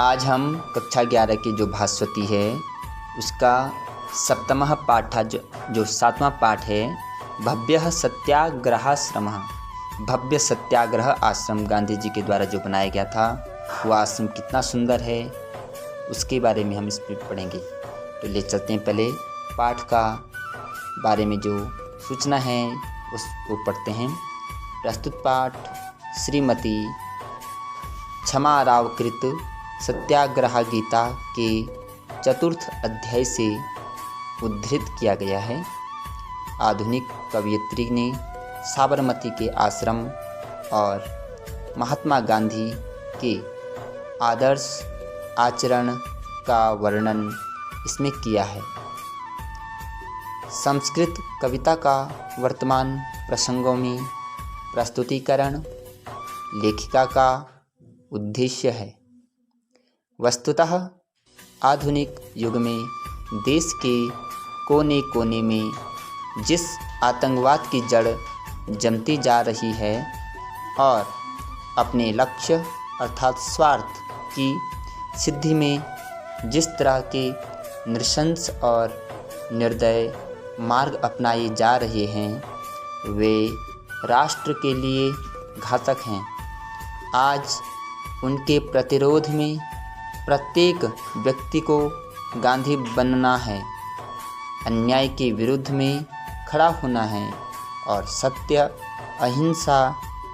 आज हम कक्षा 11 की जो भास्वती है उसका सप्तमः पाठ था, जो 7वां पाठ है, भव्य सत्याग्रहाश्रम। भव्य सत्याग्रह आश्रम गांधी जी के द्वारा जो बनाया गया था वो आश्रम कितना सुंदर है उसके बारे में हम इस पर पढ़ेंगे। तो ले चलते हैं, पहले पाठ का बारे में जो सूचना है उसको पढ़ते हैं। प्रस्तुत पाठ श्रीमती क्षमा राव कृत सत्याग्रह गीता के 4th अध्याय से उद्धृत किया गया है। आधुनिक कवयित्री ने साबरमती के आश्रम और महात्मा गांधी के आदर्श आचरण का वर्णन इसमें किया है। संस्कृत कविता का वर्तमान प्रसंगों में प्रस्तुतिकरण लेखिका का उद्देश्य है। वस्तुतः आधुनिक युग में देश के कोने कोने में जिस आतंकवाद की जड़ जमती जा रही है और अपने लक्ष्य अर्थात स्वार्थ की सिद्धि में जिस तरह के नृशंस और निर्दय मार्ग अपनाए जा रहे हैं वे राष्ट्र के लिए घातक हैं। आज उनके प्रतिरोध में प्रत्येक व्यक्ति को गांधी बनना है, अन्याय के विरुद्ध में खड़ा होना है और सत्य, अहिंसा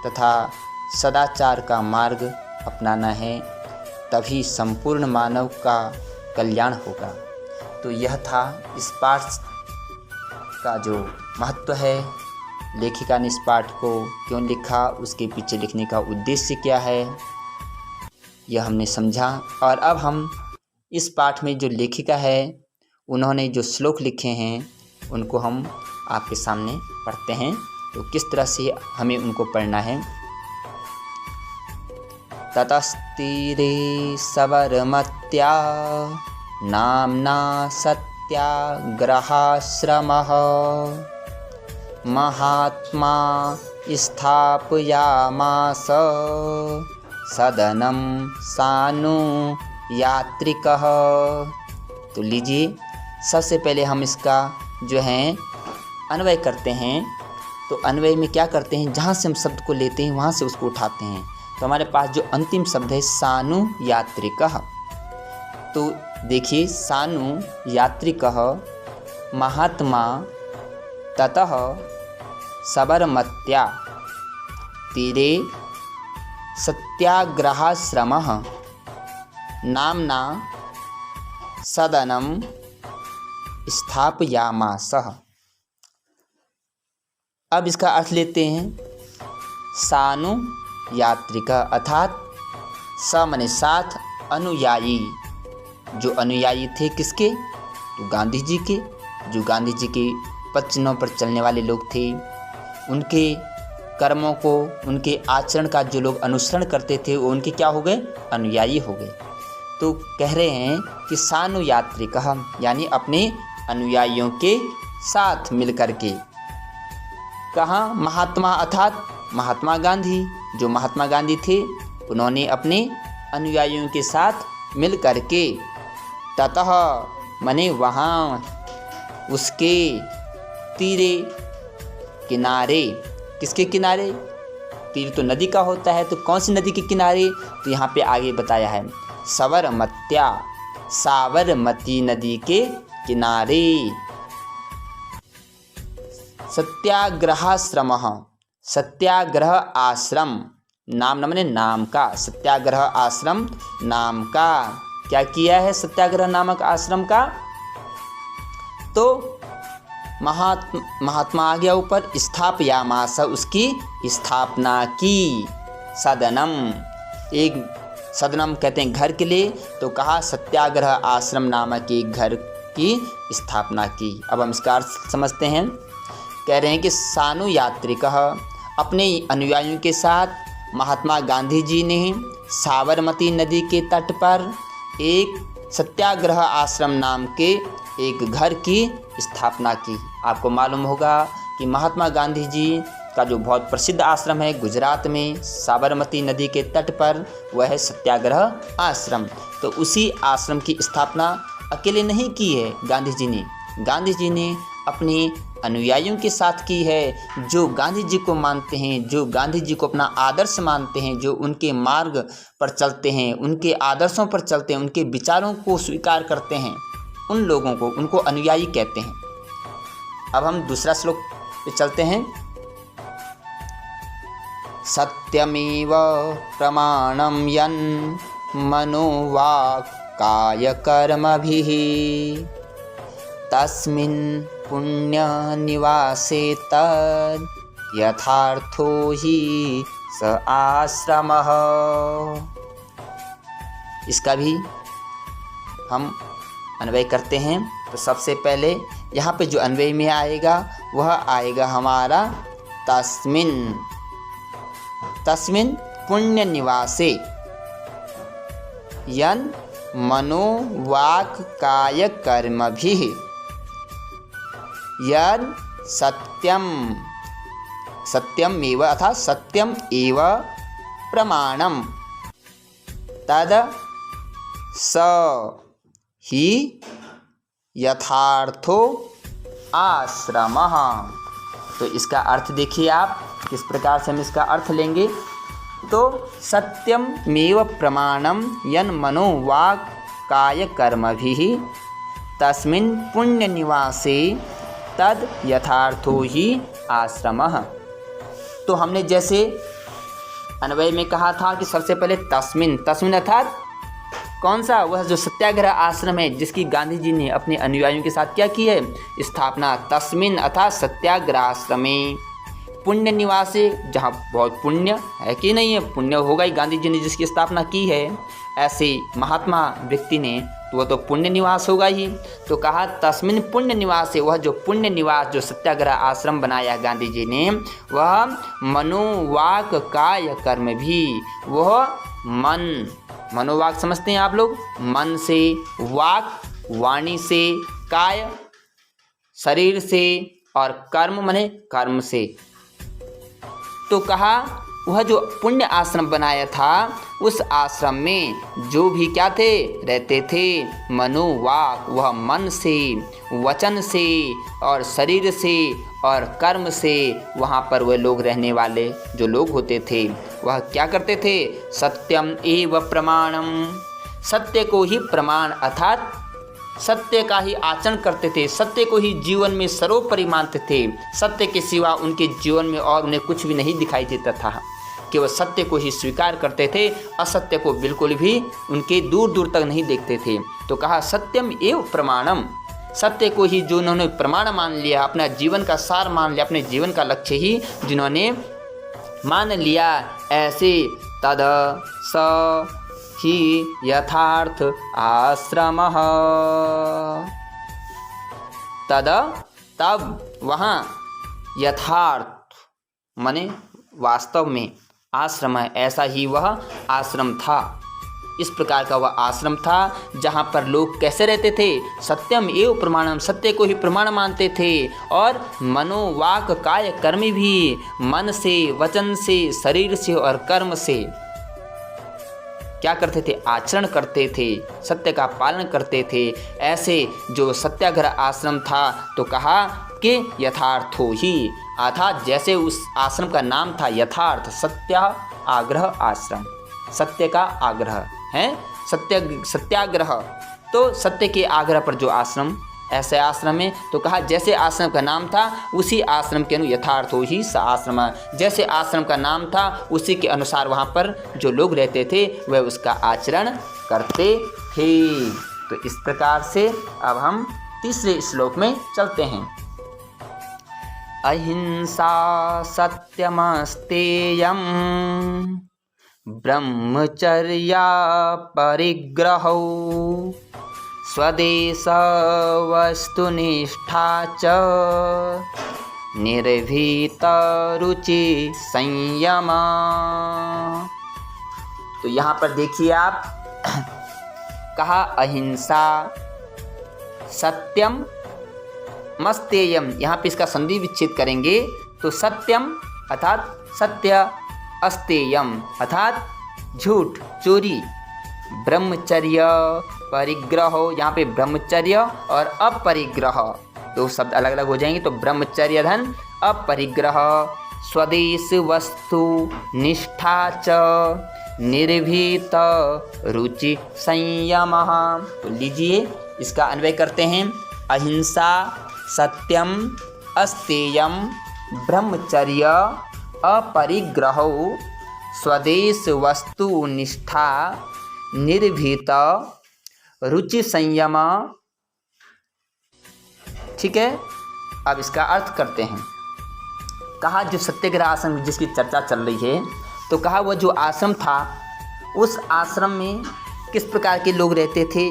तथा सदाचार का मार्ग अपनाना है, तभी संपूर्ण मानव का कल्याण होगा। तो यह था इस पाठ का जो महत्व है, लेखिका ने इस पाठ को क्यों लिखा, उसके पीछे लिखने का उद्देश्य क्या है, यह हमने समझा। और अब हम इस पाठ में जो लेखिका है उन्होंने जो श्लोक लिखे हैं उनको हम आपके सामने पढ़ते हैं। तो किस तरह से हमें उनको पढ़ना है। ततस्तीरे सबरमत्या नाम्ना सत्याग्रहाश्रमः महात्मा स्थापयामास सदनं सानुयात्रिकः। तो लीजिए, सबसे पहले हम इसका जो है अन्वय करते हैं। तो अन्वय में क्या करते हैं, जहाँ से हम शब्द को लेते हैं वहाँ से उसको उठाते हैं। तो हमारे पास जो अंतिम शब्द है सानुयात्रिकः। तो देखिए, सानुयात्रिकः महात्मा ततः सबरमत्या तीरे सत्याग्रहाश्रमः नाम्ना सदनं स्थापयामासः। अब इसका अर्थ लेते हैं। सानु यात्रिका अर्थात स माने साथ, अनुयायी, जो अनुयायी थे किसके, तो गांधी जी के, जो गांधी जी के पद चिन्हों पर चलने वाले लोग थे, उनके कर्मों को, उनके आचरण का जो लोग अनुसरण करते थे वो उनके क्या हो गए, अनुयायी हो गए। तो कह रहे हैं कि सानु यात्रिका यानी अपने अनुयायियों के साथ मिलकर के। कहाँ, महात्मा अर्थात महात्मा गांधी, जो महात्मा गांधी थे उन्होंने अपने अनुयायियों के साथ मिल कर के, ततः माने वहाँ, उसके, तीरे किनारे, किसके किनारे, तीर तो नदी का होता है, तो कौन सी नदी के किनारे, तो यहाँ पे आगे बताया है सबरमत्या, साबरमती नदी के किनारे। सत्याग्रहाश्रमः, सत्याग्रह आश्रम, नाम न माने नाम का, सत्याग्रह आश्रम नाम का क्या किया है, सत्याग्रह नामक आश्रम का। तो महात्मा आ गया ऊपर, स्थापयामास उसकी स्थापना की, सदनम, एक सदनम कहते हैं घर के लिए, तो कहा सत्याग्रह आश्रम नामक एक घर की स्थापना की। अब हम इसका अर्थ समझते हैं। कह रहे हैं कि सानु यात्रिकः अपने अनुयायियों के साथ महात्मा गांधी जी ने साबरमती नदी के तट पर एक सत्याग्रह आश्रम नाम के एक घर की स्थापना की। आपको मालूम होगा कि महात्मा गांधी जी का जो बहुत प्रसिद्ध आश्रम है गुजरात में साबरमती नदी के तट पर, वह है सत्याग्रह आश्रम। तो उसी आश्रम की स्थापना अकेले नहीं की है गांधी जी ने अपने अनुयायियों के साथ की है, जो गांधी जी को मानते हैं, जो गांधी जी को अपना आदर्श मानते हैं, जो उनके मार्ग पर चलते हैं, उनके आदर्शों पर चलते हैं, उनके विचारों को स्वीकार करते हैं, उन लोगों को उनको अनुयायी कहते हैं। अब हम दूसरा श्लोक पे चलते हैं। सत्यमेव प्रमाणम यन् मनोवाक् काय कर्मभिः तस्मिन् पुण्य निवासे तद् यथार्थो हि स आश्रमः। इसका भी हम अन्वय करते हैं। तो सबसे पहले यहाँ पे जो अन्वय में आएगा वह आएगा हमारा तस्मिन् पुण्य निवासे यन् मनोवाक् काय कर्मभिः यद् सत्यमेव अर्थात सत्यम एव प्रमाणम तद स ही यथार्थो आश्रमः। तो इसका अर्थ देखिए आप किस प्रकार से हम इसका अर्थ लेंगे। तो सत्यमेव प्रमाणम यन् मनोवाक् काय कर्मभिः तस्मिन् पुण्य निवासे तद यथार्थो ही आश्रमः। तो हमने जैसे अन्वय में कहा था कि सबसे पहले तस्मिन् अर्थात कौन सा, वह जो सत्याग्रह आश्रम है जिसकी गांधी जी ने अपने अनुयायियों के साथ क्या की है, स्थापना। तस्मिन् अर्थात सत्याग्रह आश्रमे पुण्य निवासे, जहाँ बहुत पुण्य है कि नहीं है, पुण्य होगा ही, गांधी जी ने जिसकी स्थापना की है ऐसे महात्मा व्यक्ति ने, तो वह तो पुण्य निवास होगा ही। तो कहा तस्मिन् पुण्य निवासे, वह जो पुण्य निवास जो सत्याग्रह आश्रम बनाया गांधी जी ने, वह मनोवाक काय कर्म भी, वह मनोवाक समझते हैं आप लोग, मन से, वाक वाणी से, काय शरीर से, और कर्म माने कर्म से। तो कहा वह जो पुण्य आश्रम बनाया था उस आश्रम में जो भी क्या थे, रहते थे, मनोवाक, वह मन से, वचन से और शरीर से और कर्म से, वहाँ पर वह लोग रहने वाले जो लोग होते थे वह क्या करते थे, सत्यम एव प्रमाणम, सत्य को ही प्रमाण अर्थात सत्य का ही आचरण करते थे, सत्य को ही जीवन में सर्वोपरि मानते थे। सत्य के सिवा उनके जीवन में और उन्हें कुछ भी नहीं दिखाई देता था, केवल सत्य को ही स्वीकार करते थे, असत्य को बिल्कुल भी उनके दूर दूर तक नहीं देखते थे। तो कहा सत्यम एव प्रमाणम, सत्य को ही जो उन्होंने प्रमाण मान लिया, अपना जीवन का सार मान लिया, अपने जीवन का लक्ष्य ही जिन्होंने मान लिया, ऐसे तद स ही यथार्थ आश्रमः, तब वहाँ यथार्थ माने वास्तव में, आश्रम है, ऐसा ही वह आश्रम था। इस प्रकार का वह आश्रम था जहाँ पर लोग कैसे रहते थे, सत्यम एव प्रमाणम, सत्य को ही प्रमाण मानते थे, और मनोवाक काय कर्म भी, मन से, वचन से, शरीर से और कर्म से क्या करते थे, आचरण करते थे, सत्य का पालन करते थे। ऐसे जो सत्याग्रह आश्रम था तो कहा कि यथार्थो ही, अर्थात जैसे उस आश्रम का नाम था यथार्थ, सत्याग्रह आश्रम, सत्य का आग्रह है, सत्याग्रह, तो सत्य के आग्रह पर जो आश्रम, ऐसे आश्रम है। तो कहा जैसे आश्रम का नाम था उसी आश्रम के यथार्थ हो ही स आश्रम, जैसे आश्रम का नाम था उसी के अनुसार वहाँ पर जो लोग रहते थे वह उसका आचरण करते थे। तो इस प्रकार से अब हम तीसरे श्लोक में चलते हैं। अहिंसा सत्यमस्तेयं ब्रह्मचर्या परिग्रहौ स्वदेश वस्तुनिष्ठा च निर्भीत रुचि संयम। तो यहाँ पर देखिए आप, कहा अहिंसा सत्यम मस्तेयम, यहाँ पे इसका संधि विच्छेद करेंगे तो सत्यम अर्थात सत्य, अस्तेयम अर्थात झूठ, चोरी, ब्रह्मचर्य, परिग्रह, यहाँ पे ब्रह्मचर्य और अपरिग्रह दो शब्द अलग अलग हो जाएंगे, तो ब्रह्मचर्य धन अपरिग्रह, स्वदेश वस्तु निष्ठा च निर्भीत रुचि संयम। तो लीजिए इसका अन्वय करते हैं। अहिंसा, सत्यम, अस्तेयम, ब्रह्मचर्य, अपरिग्रह, स्वदेश वस्तु निष्ठा, निर्भीत, रुचि संयम। ठीक है, अब इसका अर्थ करते हैं। कहा जो सत्याग्रह आश्रम जिसकी चर्चा चल रही है, तो कहा वह जो आश्रम था, उस आश्रम में किस प्रकार के लोग रहते थे,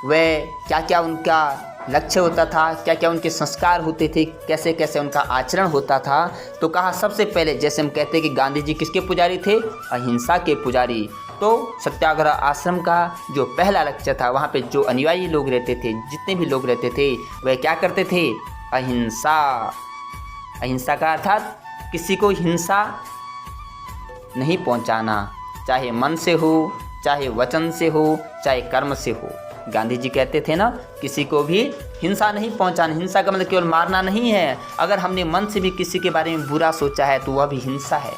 वह क्या क्या उनका लक्ष्य होता था, क्या क्या उनके संस्कार होते थे, कैसे कैसे उनका आचरण होता था। तो कहा सबसे पहले जैसे हम कहते हैं कि गांधी जी किसके पुजारी थे, अहिंसा के पुजारी। तो सत्याग्रह आश्रम का जो पहला लक्ष्य था, वहाँ पे जो अनुयायी लोग रहते थे, जितने भी लोग रहते थे, वह क्या करते थे, अहिंसा। अहिंसा का अर्थात किसी को हिंसा नहीं पहुंचाना, चाहे मन से हो, चाहे वचन से हो, चाहे कर्म से हो। गांधी जी कहते थे ना, किसी को भी हिंसा नहीं पहुंचाना। हिंसा का मतलब केवल मारना नहीं है। अगर हमने मन से भी किसी के बारे में बुरा सोचा है तो वह भी हिंसा है।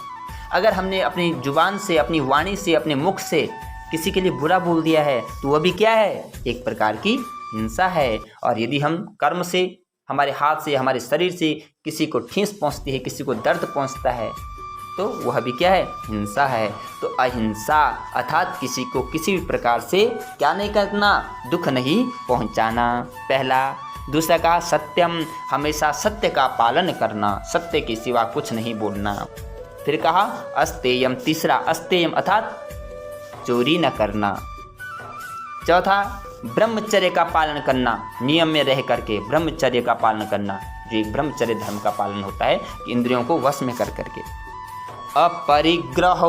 अगर हमने अपनी जुबान से, अपनी वाणी से, अपने मुख से किसी के लिए बुरा बोल दिया है तो वह भी क्या है, एक प्रकार की हिंसा है। और यदि हम कर्म से, हमारे हाथ से, हमारे शरीर से किसी को ठेस पहुंचती है, किसी को दर्द पहुंचता है, तो वह भी क्या है, हिंसा है। तो अहिंसा अर्थात किसी को किसी भी प्रकार से क्या नहीं करना, दुख नहीं पहुंचाना, पहला। दूसरा कहा सत्यम, हमेशा सत्य का पालन करना, सत्य के सिवा कुछ नहीं बोलना। फिर कहा अस्तेयम, तीसरा अस्तेयम अर्थात चोरी न करना। चौथा ब्रह्मचर्य का पालन करना, नियम में रह करके ब्रह्मचर्य का पालन करना, जो एक ब्रह्मचर्य धर्म का पालन होता है, इंद्रियों को वश में कर करके। अपरिग्रह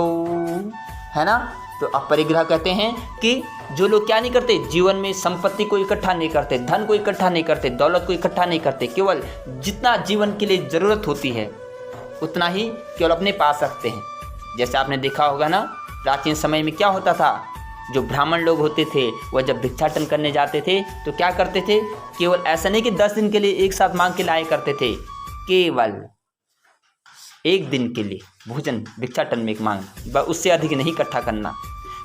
है ना, तो अपरिग्रह कहते हैं कि जो लोग क्या नहीं करते, जीवन में संपत्ति को इकट्ठा नहीं करते, धन को इकट्ठा नहीं करते, दौलत को इकट्ठा नहीं करते, केवल जितना जीवन के लिए ज़रूरत होती है उतना ही केवल अपने पास रखते हैं। जैसे आपने देखा होगा ना, प्राचीन समय में क्या होता था, जो ब्राह्मण लोग होते थे वह जब भिक्षाटन करने जाते थे तो क्या करते थे, केवल ऐसा नहीं कि 10 दिन के लिए एक साथ मांग के लाया करते थे, केवल एक दिन के लिए भोजन भिक्षाटन में मांग, उससे अधिक नहीं इकट्ठा करना।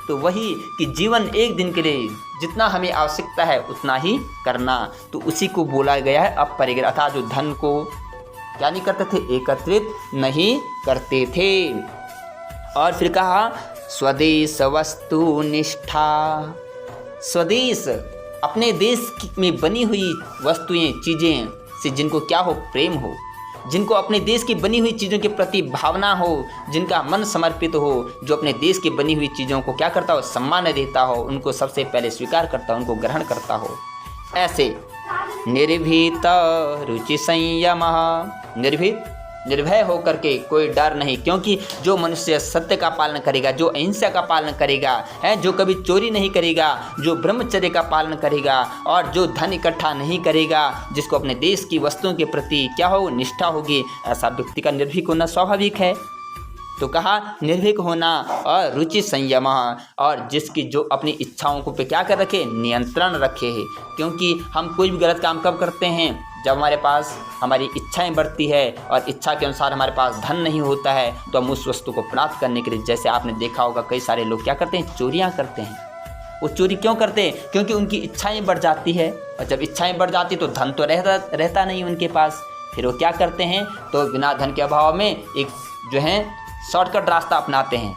तो वही कि जीवन एक दिन के लिए जितना हमें आवश्यकता है उतना ही करना, तो उसी को बोला गया है अपरिग्रह, अर्थात जो धन को क्या नहीं करते थे, एकत्रित नहीं करते थे। और फिर कहा स्वदेश वस्तु निष्ठा, स्वदेश अपने देश में बनी हुई वस्तुएं, चीज़ें से जिनको क्या हो, प्रेम हो, जिनको अपने देश की बनी हुई चीज़ों के प्रति भावना हो, जिनका मन समर्पित हो, जो अपने देश की बनी हुई चीज़ों को क्या करता हो, सम्मान देता हो, उनको सबसे पहले स्वीकार करता हो, उनको ग्रहण करता हो। ऐसे निर्भीत रुचि संयम, निर्भीत निर्भय होकर के, कोई डर नहीं, क्योंकि जो मनुष्य सत्य का पालन करेगा, जो अहिंसा का पालन करेगा, है जो कभी चोरी नहीं करेगा, जो ब्रह्मचर्य का पालन करेगा और जो धन इकट्ठा नहीं करेगा, जिसको अपने देश की वस्तुओं के प्रति क्या हो, निष्ठा होगी, ऐसा व्यक्ति का निर्भीक होना स्वाभाविक है। तो कहा निर्भीक होना और रुचि संयम, और जिसकी जो अपनी इच्छाओं को पे क्या कर रखे, नियंत्रण रखे है। क्योंकि हम कोई भी गलत काम कब करते हैं, जब हमारे पास हमारी इच्छाएं बढ़ती है और इच्छा के अनुसार हमारे पास धन नहीं होता है, तो हम उस वस्तु को प्राप्त करने के लिए, जैसे आपने देखा होगा कई सारे लोग क्या करते हैं, चोरियां करते हैं। वो चोरी क्यों करते हैं, क्योंकि उनकी इच्छाएं बढ़ जाती है, और जब इच्छाएं बढ़ जाती तो धन तो रहता नहीं उनके पास। फिर वो क्या करते हैं, तो बिना धन के अभाव में एक जो है शॉर्टकट रास्ता अपनाते हैं,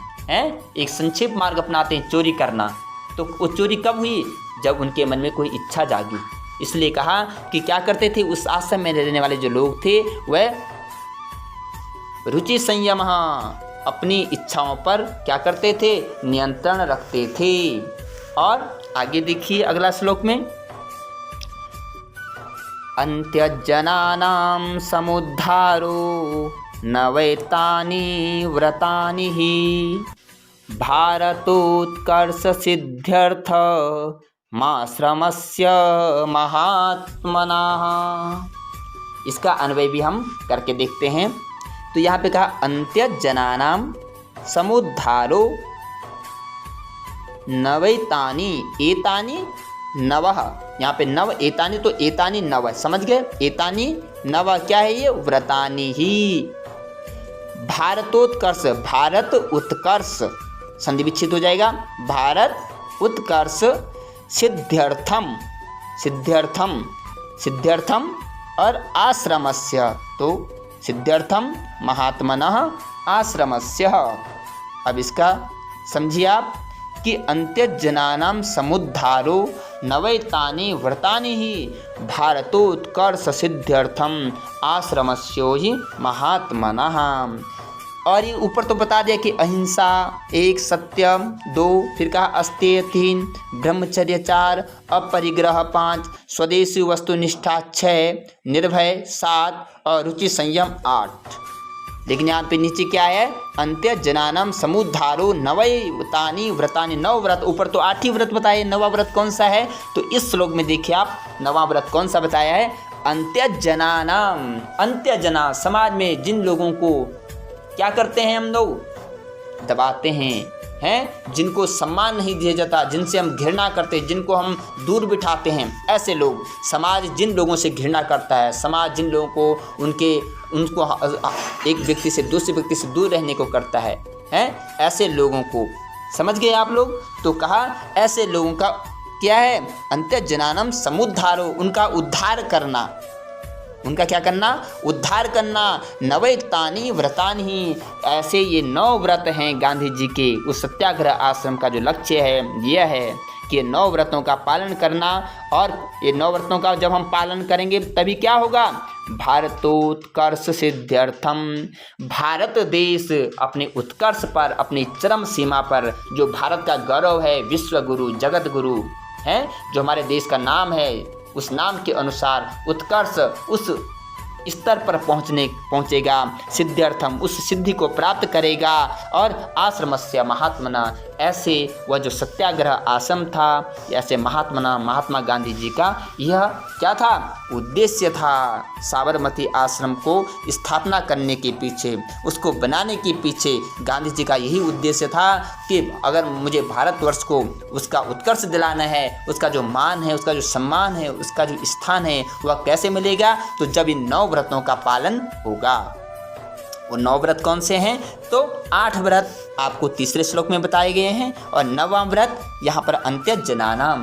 एक संक्षिप्त मार्ग अपनाते हैं, चोरी करना। तो वो चोरी कब हुई, जब उनके मन में कोई इच्छा जागी। इसलिए कहा कि क्या करते थे, उस आश्रम में रहने वाले जो लोग थे वह रुचि संयम, अपनी इच्छाओं पर क्या करते थे, नियंत्रण रखते थे। और आगे देखिए अगला श्लोक में, अंत्यजनानां समुद्धारो नवैतानि व्रतानि हि भारतोत्कर्ष सिद्ध्यर्थ माश्रमस्य महात्मना। इसका अन्वय भी हम करके देखते हैं। तो यहाँ पे कहा अंत्यजनानां समुद्धारो नवैतानि एतानि नवः। यहाँ पे नव एतानि, तो एतानि नव, समझ गए? एतानि नव क्या है ये? व्रतानि ही। भारतोत्कर्ष, भारत उत्कर्ष संधि विच्छेद हो जाएगा। भारत उत्कर्ष सिद्ध्यर्थम, सिद्ध्यर्थम, सिद्ध्यर्थम और आश्रमस्य, तो सिद्ध्यर्थम महात्मनः आश्रमस्य। अब इसका समझिए आप कि अंत्यजनानां समुद्धारो नवैतानि व्रतानि ही भारतोत्कर्ष सिद्ध्यर्थम आश्रमस्यो ही महात्मनः। और ये ऊपर तो बता दिया कि अहिंसा 1, सत्य 2, फिर कहा अस्तेय 3, ब्रह्मचर्य 4, अपरिग्रह 5, स्वदेशी वस्तुनिष्ठा 6, निर्भय 7 और रुचि संयम 8। लेकिन यहाँ पे नीचे क्या है? अंत्यजनानां समुद्धारो नवैतानि व्रतानि, 9 व्रत। ऊपर तो 8 ही व्रत बताए, 9वां व्रत कौन सा है? तो इस श्लोक में देखिए आप 9वां व्रत कौन सा बताया है? अंत्यजनानां, अंत्यजना समाज में जिन लोगों को क्या करते हैं हम लोग? दबाते हैं, जिनको सम्मान नहीं दिया जाता, जिनसे हम घृणा करते हैं, जिनको हम दूर बिठाते हैं, ऐसे लोग, समाज जिन लोगों से घृणा करता है, समाज जिन लोगों को उनको एक व्यक्ति से दूसरे व्यक्ति से दूर रहने को करता है, ऐसे लोगों को, समझ गए आप लोग? तो कहा ऐसे लोगों का क्या है? अंत्यजनानां समुद्धारो, उनका उद्धार करना, उनका क्या करना? उद्धार करना। नवैतानि व्रतानि, ऐसे ये 9 व्रत हैं गांधी जी के उस सत्याग्रह आश्रम का जो लक्ष्य है यह है कि 9 व्रतों का पालन करना। और ये 9 व्रतों का जब हम पालन करेंगे तभी क्या होगा? भारतोत्कर्ष सिद्ध्यर्थम, भारत देश अपने उत्कर्ष पर, अपनी चरम सीमा पर, जो भारत का गौरव है, विश्व गुरु जगत गुरु है, जो हमारे देश का नाम है, उस नाम के अनुसार उत्कर्ष उस स्तर पर पहुँचेगा, सिद्ध्यर्थम उस सिद्धि को प्राप्त करेगा। और आश्रमस्य महात्मना, ऐसे वह जो सत्याग्रह आश्रम था, ऐसे महात्मा गांधी जी का यह क्या था? उद्देश्य था। साबरमती आश्रम को स्थापना करने के पीछे, उसको बनाने के पीछे गांधी जी का यही उद्देश्य था कि अगर मुझे भारतवर्ष को उसका उत्कर्ष दिलाना है, उसका जो मान है, उसका जो सम्मान है, उसका जो स्थान है, वह कैसे मिलेगा? तो जब इन 9 व्रतों का पालन होगा। वो 9 व्रत कौन से हैं? तो 8 व्रत आपको तीसरे श्लोक में बताए गए हैं, और 9वां व्रत यहाँ पर अंत्यजनानां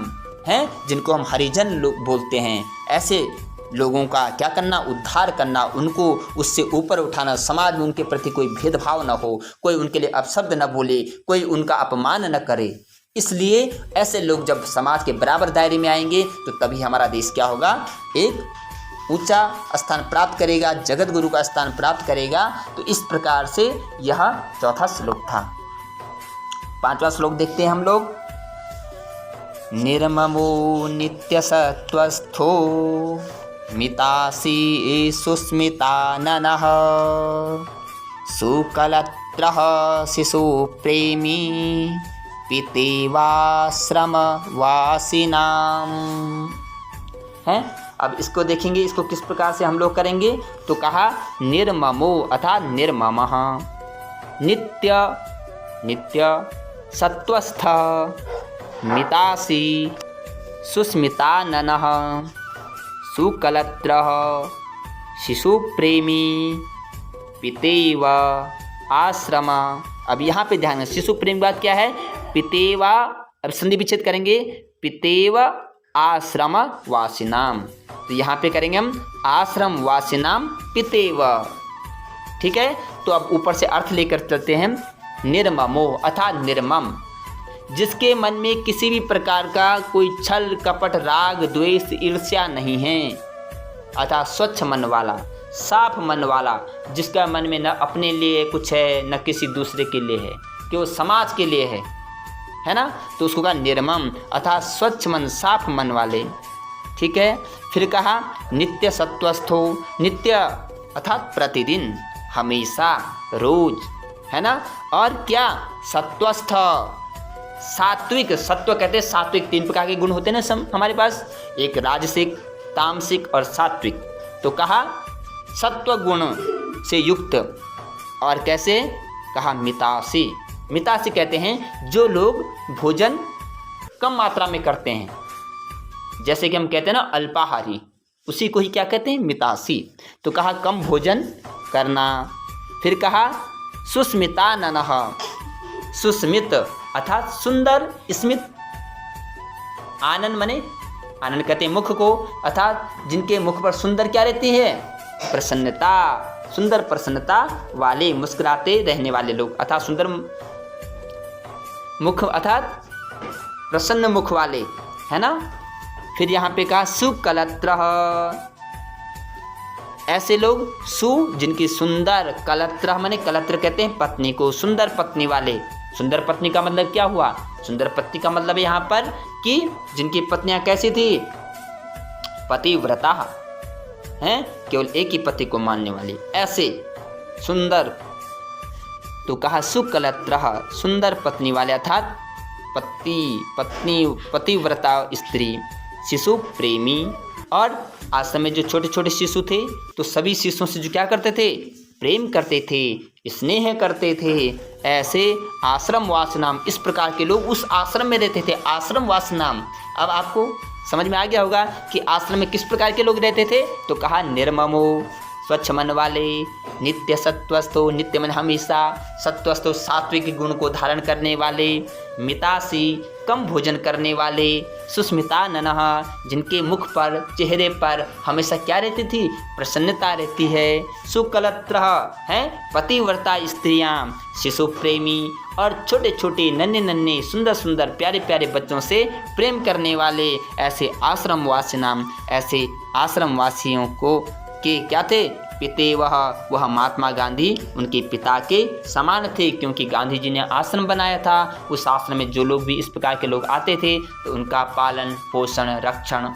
हैं, जिनको हम हरिजन लोग बोलते हैं। ऐसे लोगों का क्या करना? उद्धार करना, उनको उससे ऊपर उठाना, समाज में उनके प्रति कोई भेदभाव न हो, कोई उनके लिए अपशब्द न बोले, कोई उनका अपमान न करे। इसलिए ऐसे लोग जब समाज के बराबर दायरे में आएंगे तो तभी हमारा देश क्या होगा? एक ऊंचा स्थान प्राप्त करेगा, जगत गुरु का स्थान प्राप्त करेगा। तो इस प्रकार से यह 4था श्लोक था। 5वां श्लोक देखते हैं हम लोग। निर्ममो नित्यसत्वस्थो मितासी सुस्मिताननः सुकलत्रः शिशु प्रेमी पितेवाश्रमवासिनाम्। हैं? अब इसको देखेंगे, इसको किस प्रकार से हम लोग करेंगे। तो कहा निर्ममो अर्थात निर्ममः, नित्य नित्य सत्वस्थ मितासी सुस्मिताननः सुकलत्रः शिशुप्रेमी पितेव आश्रम। अब यहाँ पे ध्यान, शिशु प्रेम बात क्या है? पितेवा, अब संधि विच्छेद करेंगे, पितेव आश्रम वासिनाम। तो यहाँ पे करेंगे हम आश्रम वासिनाम पितेव। ठीक है, तो अब ऊपर से अर्थ लेकर चलते हैं। निर्ममो अर्थात निर्मम, जिसके मन में किसी भी प्रकार का कोई छल कपट राग द्वेष ईर्ष्या नहीं है, अर्थात स्वच्छ मन वाला, साफ मन वाला, जिसका मन में न अपने लिए कुछ है न किसी दूसरे के लिए है, कि वो समाज के लिए है ना। तो उसको कहा निर्मम अर्थात स्वच्छ मन, साफ मन वाले। ठीक है, फिर कहा नित्य सत्वस्थो, नित्य अर्थात प्रतिदिन, हमेशा, रोज, है ना। और क्या? सत्वस्थ, सात्विक, सत्व कहते हैं सात्विक, 3 प्रकार के गुण होते हैं ना हमारे पास, एक राजसिक, तामसिक और सात्विक। तो कहा सत्व गुण से युक्त, और कैसे? कहा मितासी। मितासी कहते हैं जो लोग भोजन कम मात्रा में करते हैं, जैसे कि हम कहते हैं ना अल्पाहारी, उसी को ही क्या कहते हैं? मितासी। तो कहा कम भोजन करना। फिर कहा सुस्मिताननः, सुस्मित अर्थात सुंदर स्मित, आनंद मने आनंद कहते हैं मुख को, अर्थात जिनके मुख पर सुंदर क्या रहती है? प्रसन्नता, सुंदर प्रसन्नता वाले, मुस्कुराते रहने वाले लोग, अर्थात सुंदर मुख अर्थात प्रसन्न मुख वाले, है ना। फिर यहाँ पे कहा सुकलत्रः, ऐसे लोग सु जिनकी सुंदर, कलत्रः माने कलत्र कहते हैं पत्नी को, सुंदर पत्नी वाले। सुंदर पत्नी का मतलब क्या हुआ? सुंदर पत्नी का मतलब यहाँ पर कि जिनकी पत्नियां कैसी थी? पतिव्रता हैं, केवल एक ही पति को मानने वाली, ऐसे सुंदर। तो कहा सुकलत्रः, सुंदर पत्नी वाले अर्थात पतिव्रता स्त्री, शिशु प्रेमी। और आश्रम में जो छोटे छोटे शिशु थे तो सभी शिशुओं से जो क्या करते थे? प्रेम करते थे, स्नेह करते थे। ऐसे आश्रमवास नाम, इस प्रकार के लोग उस आश्रम में रहते थे, आश्रमवास नाम। अब आपको समझ में आ गया होगा कि आश्रम में किस प्रकार के लोग रहते थे। तो कहा निर्ममो, स्वच्छ मन वाले, नित्य सत्वस्थो, नित्य मन हमेशा, सत्वस्थो सात्विक गुण को धारण करने वाले, मितासी कम भोजन करने वाले, सुस्मिताननः जिनके मुख पर, चेहरे पर हमेशा क्या रहती थी? प्रसन्नता रहती है। सुकलत्रः हैं पतिव्रता स्त्रियां, शिशु प्रेमी और छोटे छोटे नन्हे नन्हे सुंदर सुंदर प्यारे प्यारे बच्चों से प्रेम करने वाले, ऐसे आश्रमवासी नाम, ऐसे आश्रमवासियों को के क्या थे? पिते वह महात्मा गांधी उनके पिता के समान थे, क्योंकि गांधी जी ने आश्रम बनाया था। उस आश्रम में जो लोग भी इस प्रकार के लोग आते थे तो उनका पालन पोषण रक्षण,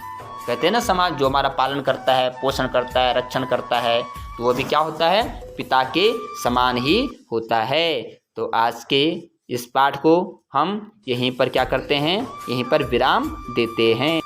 कहते हैं ना समाज जो हमारा पालन करता है, पोषण करता है, रक्षण करता है, तो वो भी क्या होता है? पिता के समान ही होता है। तो आज के इस पाठ को हम यहीं पर क्या करते हैं? यहीं पर विराम देते हैं।